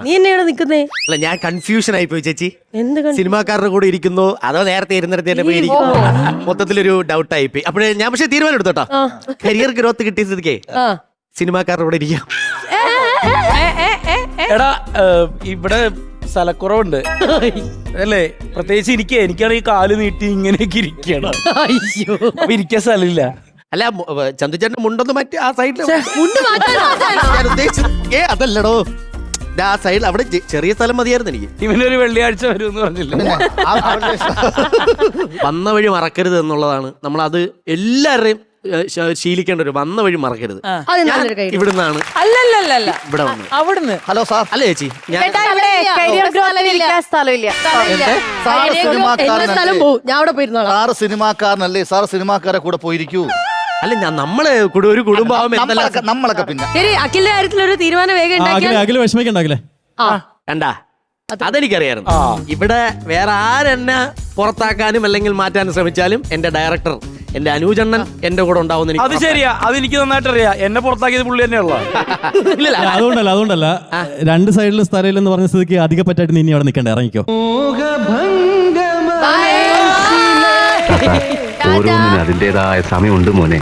നീ എന്നെയാണ് നിക്കുന്നേ? അല്ല ഞാൻ കൺഫ്യൂഷൻ ആയി പോയി ചേച്ചി. എന്ത് സിനിമാക്കാരുടെ കൂടെ ഇരിക്കുന്നു അതോ നേരത്തെ ഇരുന്നിടത്ത് തന്നെ പോയി ഇരിക്കുന്നു? മൊത്തത്തിലൊരു ഡൗട്ട് ആയി പോയി. അപ്പോഴേ ഞാൻ പക്ഷെ തീരുമാനം എടുത്തോട്ടോ, കരിയർ ഗ്രോത്ത് കിട്ടിയ സ്ഥിതിക്കേ സിനിമാക്കാരുടെ കൂടെ ഇരിക്കാം. എടാ ഇവിടെ സ്ഥലക്കുറവുണ്ട് അല്ലേ? പ്രത്യേകിച്ച് എനിക്കാണെങ്കിൽ കാല് നീട്ടി ഇങ്ങനെയൊക്കെ ഇരിക്കണം. അപ്പൊ ഇരിക്കാൻ സ്ഥലമില്ല. അല്ല ചന്തുചേട്ടന്റെ മുണ്ടൊന്ന് മറ്റേ ആ സൈഡിൽ അതല്ലടോ, ആ സൈഡിൽ അവിടെ ചെറിയ സ്ഥലം മതിയായിരുന്നു എനിക്ക്. ഇവനൊരു വെള്ളിയാഴ്ച വരും എന്ന് പറഞ്ഞില്ല. വന്ന വഴി മറക്കരുത് എന്നുള്ളതാണ് നമ്മളത് എല്ലാവരുടെയും ശീലിക്കേണ്ട ഒരു വന്ന വഴി മറക്കരുത്. ഇവിടുന്നാണ് അല്ലല്ല ഇവിടെ വന്നു. അവിടുന്ന്. Hello sir. അല്ല ചേച്ചി ഞാൻ ഞാൻ അവിടെ പോയിരുന്നോളാം. സാറ് സിനിമാക്കാരനല്ലേ? സാർ സിനിമാക്കാരെ കൂടെ പോയിരിക്കൂ. അല്ല ഞാൻ നമ്മള് ഒരു കുടുംബമാവുമ്പോ നമ്മളൊക്കെ പിന്നെ ശരി, അഖിലിന്റെ കാര്യത്തിൽ ഒരു തീരുമാനം വേഗം അഖില വിഷമിക്കണ്ടാകില്ലേ? കണ്ടാ അതെനിക്കറിയായിരുന്നു. ഇവിടെ വേറെ ആരെന്നെ പുറത്താക്കാനും അല്ലെങ്കിൽ മാറ്റാനും ശ്രമിച്ചാലും എന്റെ ഡയറക്ടർ എന്റെ അനൂജണ്ണൻ എന്റെ കൂടെ ഉണ്ടാവുന്ന അത് ശരിയാ, അതെനിക്ക് നന്നായിട്ട് അറിയാം. എന്നെ പുറത്താക്കിയത് പുള്ളി തന്നെയുള്ള. അതുകൊണ്ടല്ല രണ്ട് സൈഡിൽ സ്ഥലം എന്ന് പറഞ്ഞ സ്ഥിതിക്ക് അധിക പറ്റായിട്ട് നീ അവിടെ നിൽക്കണ്ട, ഇറങ്ങിക്കോ. ഓരോന്നിനും അതിൻ്റെതായ സമയമുണ്ട് മോനെ.